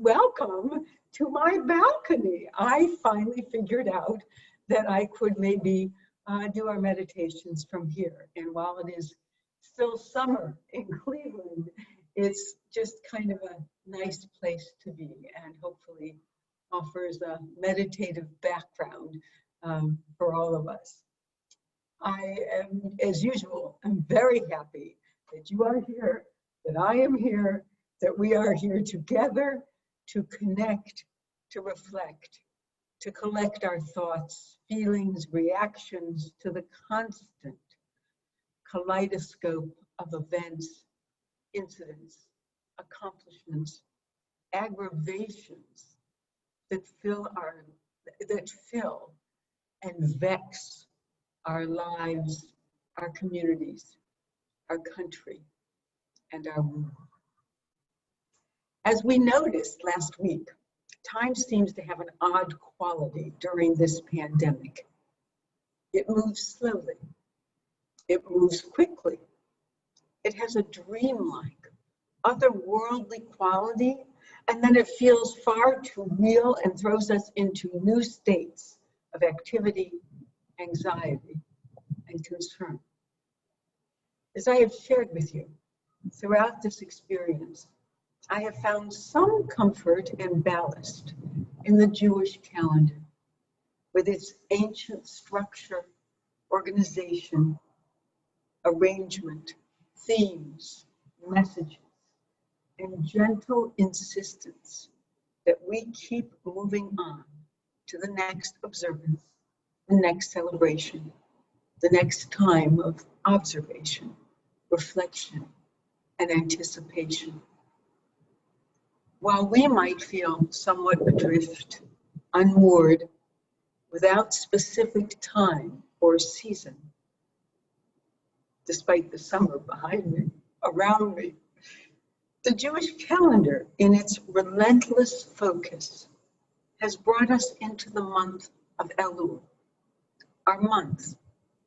welcome to my balcony. I finally figured out that I could maybe do our meditations from here. And while it is still summer in Cleveland, it's just kind of a nice place to be, and hopefully offers a meditative background for all of us. I am, as usual, I'm very happy that you are here, that I am here, that we are here together to connect, to reflect, to collect our thoughts, feelings, reactions to the constant kaleidoscope of events, incidents, accomplishments, aggravations that fill and vex our lives, our communities, our country, and our world. As we noticed last week, time seems to have an odd quality during this pandemic. It moves slowly. It moves quickly. It has a dreamlike, otherworldly quality, and then it feels far too real and throws us into new states of activity, anxiety, and concern. As I have shared with you, throughout this experience, I have found some comfort and ballast in the Jewish calendar, with its ancient structure, organization, arrangement, themes, messages, and gentle insistence that we keep moving on to the next observance, the next celebration, the next time of observation, reflection, and anticipation. While we might feel somewhat adrift, unmoored, without specific time or season, despite the summer behind me, around me, the Jewish calendar, in its relentless focus, has brought us into the month of Elul, our month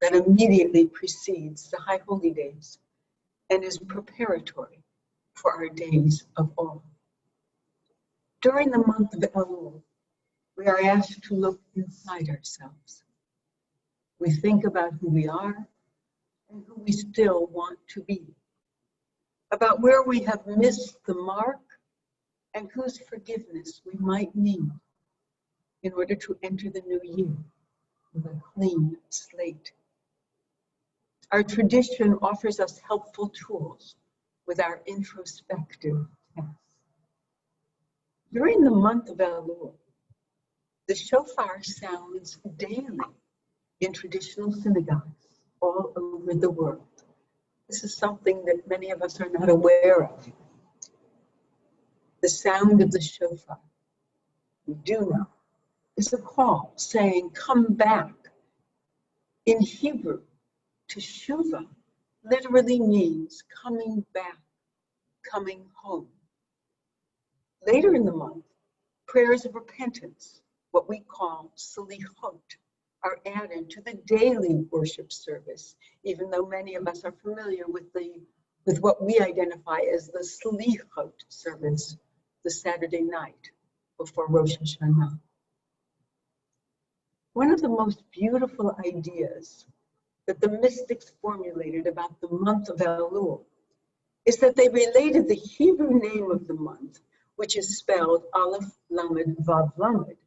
that immediately precedes the High Holy Days and is preparatory for our days of awe. During the month of Elul, we are asked to look inside ourselves. We think about who we are and who we still want to be, about where we have missed the mark and whose forgiveness we might need in order to enter the new year with a clean slate. Our tradition offers us helpful tools with our introspective tasks. During the month of Elul, the shofar sounds daily in traditional synagogues all over the world. This is something that many of us are not aware of. The sound of the shofar, we do know, is a call saying, come back. In Hebrew, teshuvah literally means coming back, coming home. Later in the month, prayers of repentance, what we call selichot, are added to the daily worship service, even though many of us are familiar with what we identify as the selichot service, the Saturday night before Rosh Hashanah. One of the most beautiful ideas that the mystics formulated about the month of Elul is that they related the Hebrew name of the month, which is spelled Aleph Lamed Vav Lamed,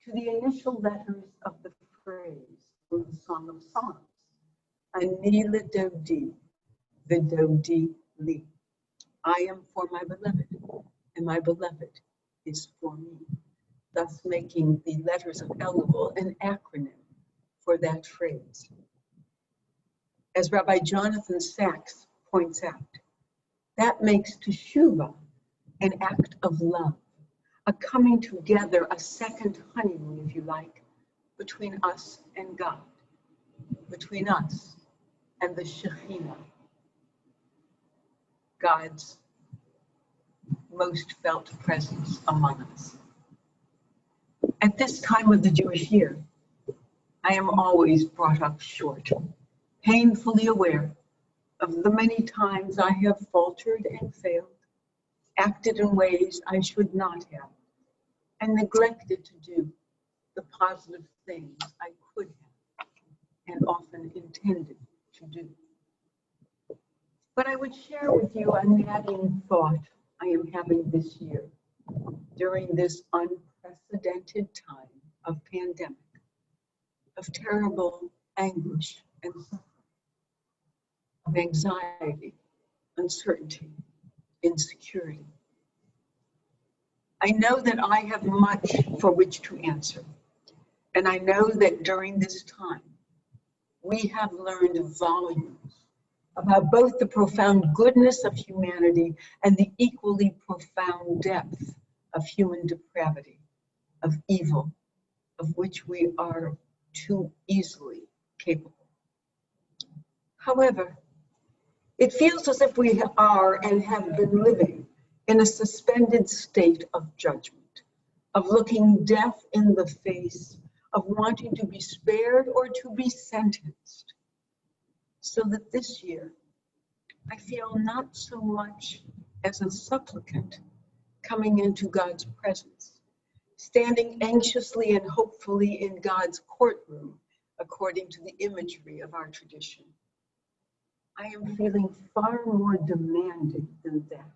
to the initial letters of the phrase from the Song of Songs, Ani l'dodi v'dodi li. I am for my beloved, and my beloved is for me, thus making the letters of Elul an acronym for that phrase. As Rabbi Jonathan Sachs points out, that makes teshuvah an act of love, a coming together, a second honeymoon, if you like, between us and God, between us and the Shekhinah, God's most felt presence among us. At this time of the Jewish year, I am always brought up short, painfully aware of the many times I have faltered and failed, acted in ways I should not have, and neglected to do the positive things I could have and often intended to do. But I would share with you a nagging thought I am having this year during this unprecedented time of pandemic, of terrible anguish and suffering, of anxiety, uncertainty, insecurity. I know that I have much for which to answer, and I know that during this time, we have learned volumes about both the profound goodness of humanity and the equally profound depth of human depravity, of evil, of which we are too easily capable. However, it feels as if we are and have been living in a suspended state of judgment, of looking death in the face, of wanting to be spared or to be sentenced. So that this year, I feel not so much as a supplicant coming into God's presence, standing anxiously and hopefully in God's courtroom, according to the imagery of our tradition. I am feeling far more demanding than that.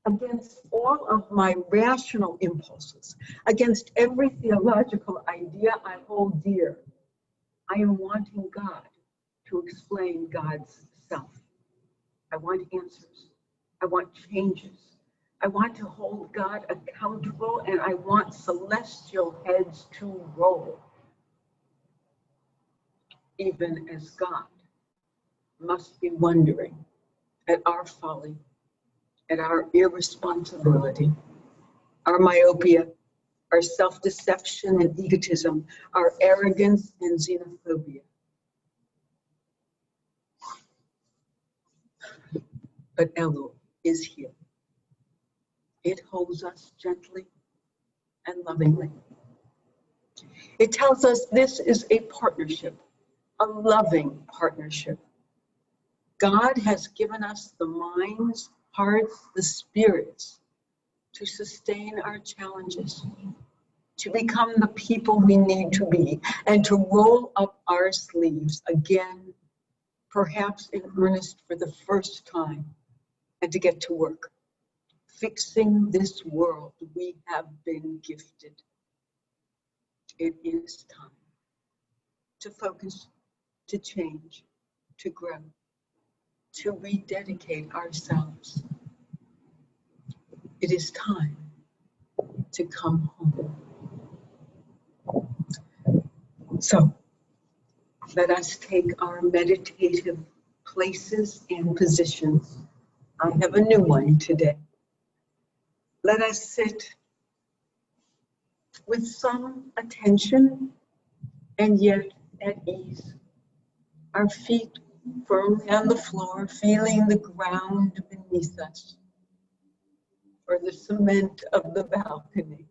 Against all of my rational impulses, against every theological idea I hold dear, I am wanting God to explain God's self. I want answers. I want changes. I want to hold God accountable, and I want celestial heads to roll, even as God must be wondering at our folly, at our irresponsibility, our myopia, our self-deception and egotism, our arrogance and xenophobia. But Elul is here. It holds us gently and lovingly. It tells us this is a partnership, a loving partnership. God has given us the minds, hearts, the spirits to sustain our challenges, to become the people we need to be, and to roll up our sleeves again, perhaps in earnest for the first time, and to get to work, fixing this world we have been gifted. It is time to focus, to change, to grow, to rededicate ourselves. It is time to come home. So let us take our meditative places and positions. I have a new one today. Let us sit with some attention and yet at ease. Our feet firmly on the floor, feeling the ground beneath us, or the cement of the balcony,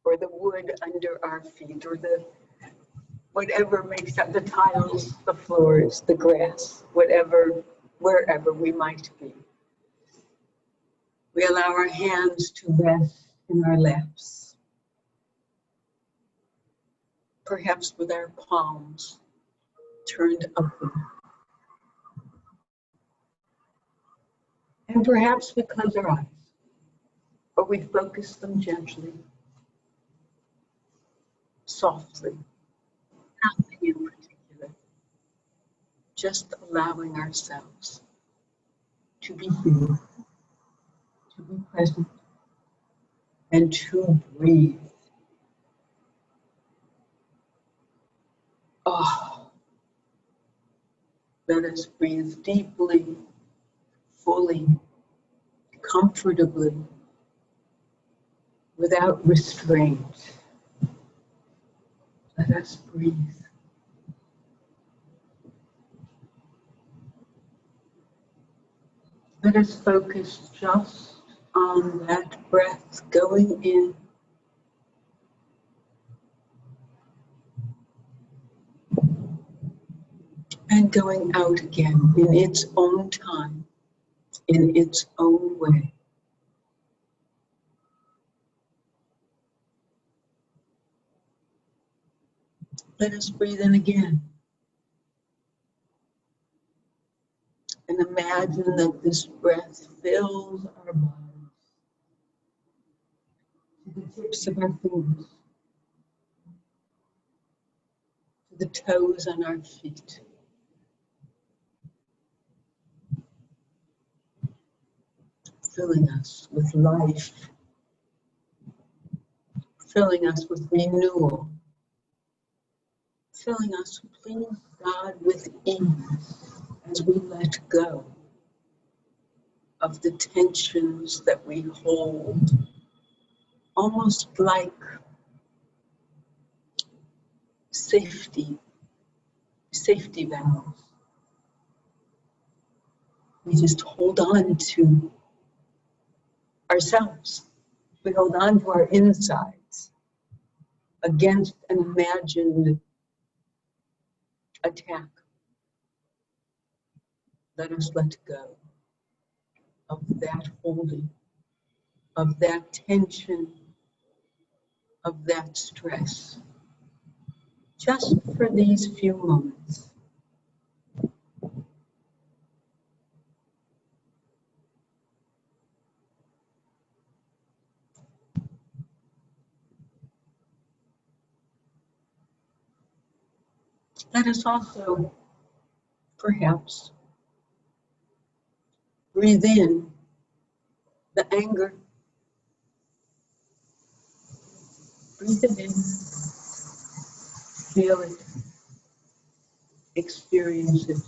or the wood under our feet, or the whatever makes up the tiles, the floors, the grass, whatever, wherever we might be. We allow our hands to rest in our laps, perhaps with our palms turned upward. And perhaps we close our eyes, or we focus them gently, softly, nothing in particular, just allowing ourselves to be here, to be present, and to breathe. Oh, let us breathe deeply, fully, comfortably, without restraint. Let us breathe. Let us focus just on that breath going in and going out again in its own time, in its own way. Let us breathe in again. And imagine that this breath fills our bodies to the tips of our fingers, to the toes on our feet. Filling us with life, filling us with renewal, filling us, please God, with ease as we let go of the tensions that we hold, almost like safety valves. We just hold on to ourselves. We hold on to our insides against an imagined attack. Let us let go of that holding, of that tension, of that stress, just for these few moments. Let us also, perhaps, breathe in the anger. Breathe it in, feel it, experience it.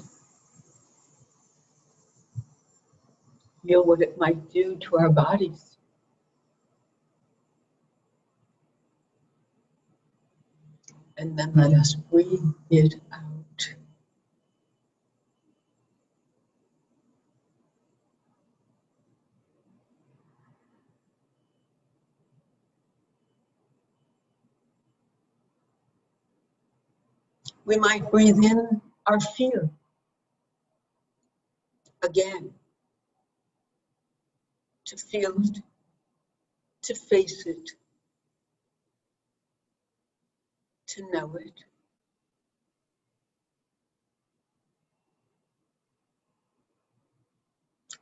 Feel what it might do to our bodies. And then let us breathe it out. We might breathe in our fear again, to feel it, to face it, to know it.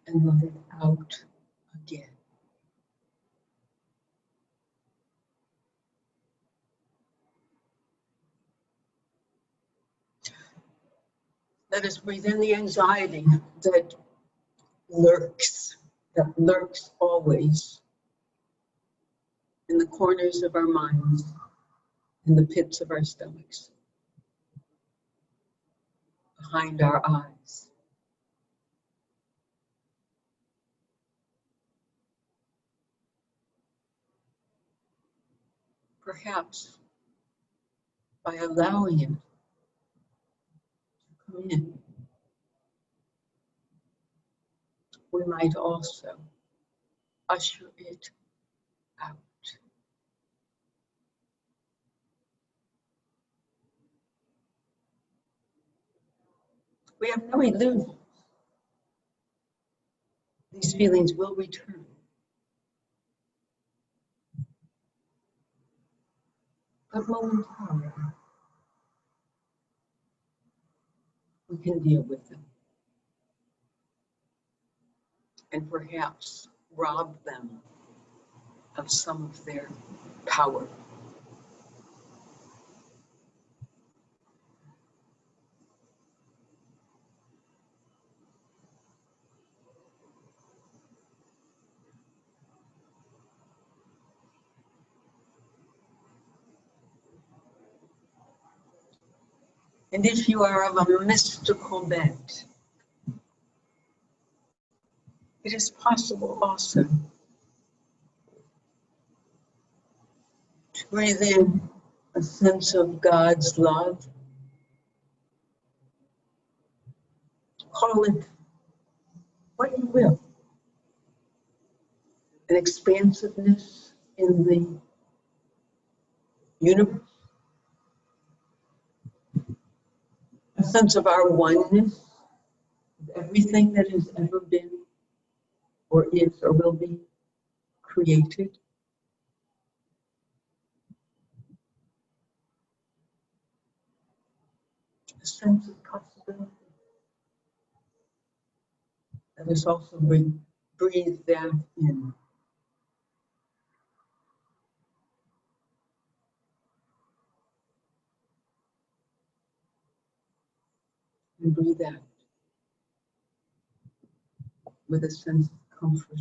And let it out again. Let us breathe in the anxiety that lurks always in the corners of our minds, in the pits of our stomachs, behind our eyes. Perhaps by allowing it to come in, we might also usher it out. We have no illusion. These feelings will return. But momentarily, we can deal with them. And perhaps rob them of some of their power. And if you are of a mystical bent, it is possible also to breathe in a sense of God's love. Call it what you will. An expansiveness in the universe. A sense of our oneness with everything that has ever been or is or will be created. a sense of possibility. Let us also breathe that in. And breathe out with a sense of comfort.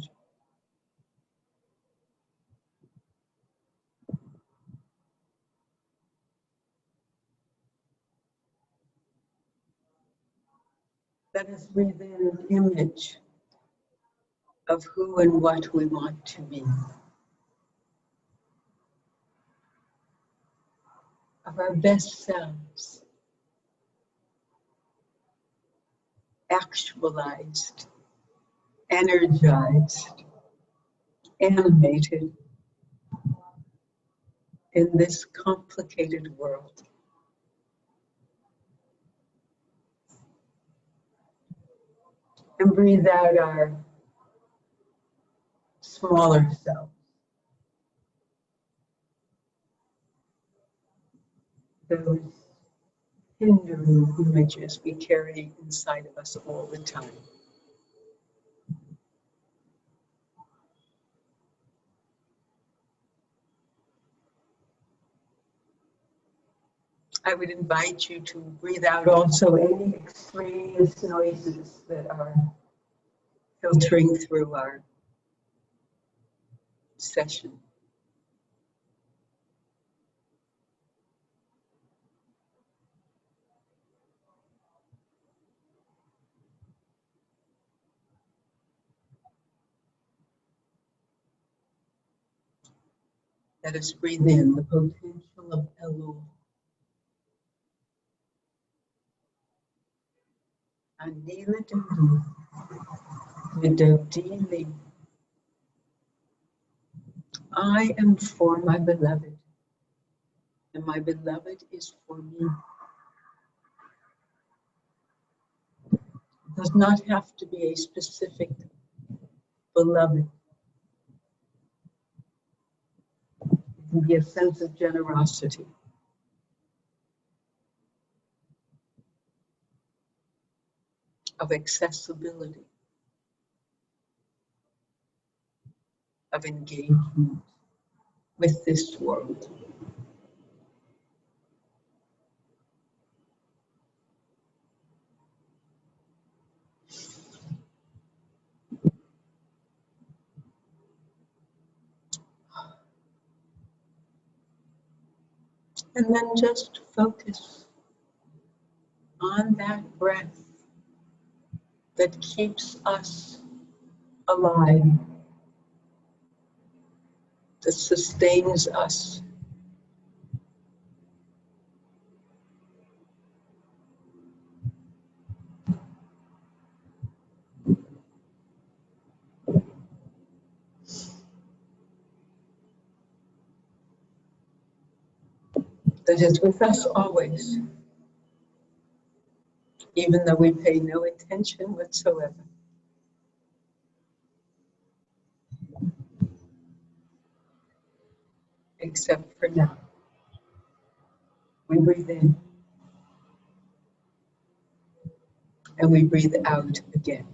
Let us breathe in an image of who and what we want to be, of our best selves, actualized, energized, animated in this complicated world. And breathe out our smaller selves. Those hindering images we carry inside of us all the time. I would invite you to breathe out also any extraneous noises that are filtering through our session. Let us breathe in the potential of Elul. Anila Dodi, Vidodili. I am for my beloved, and my beloved is for me. It does not have to be a specific beloved. It can be a sense of generosity. Of accessibility, of engagement with this world. And then just focus on that breath that keeps us alive, that sustains us. That is with us always, even though we pay no attention whatsoever. Except for now. We breathe in and we breathe out again.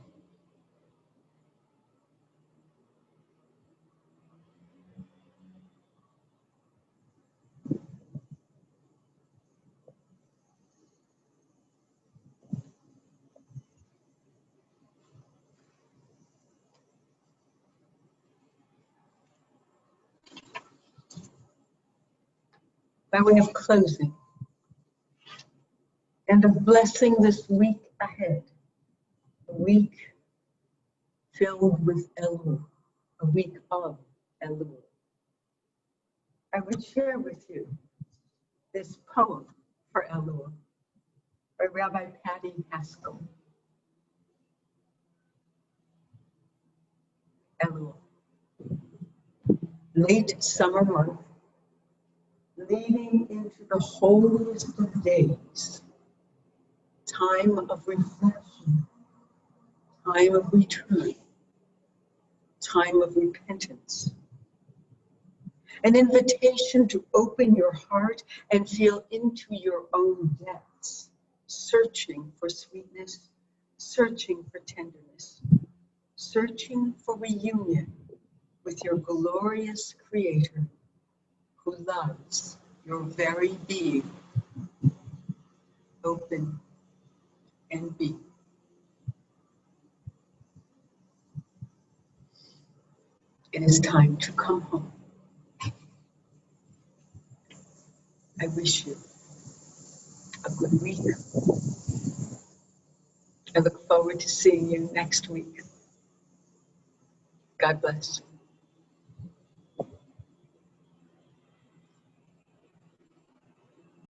By way of closing and of blessing this week ahead, a week filled with Elul, a week of Elul, I would share with you this poem for Elul by Rabbi Patty Haskell. Elul, late summer month, leading into the holiest of days, time of reflection, time of return, time of repentance. An invitation to open your heart and feel into your own depths, searching for sweetness, searching for tenderness, searching for reunion with your glorious Creator who loves your very being. Open and be. It is time to come home. I wish you a good week. I look forward to seeing you next week. God bless.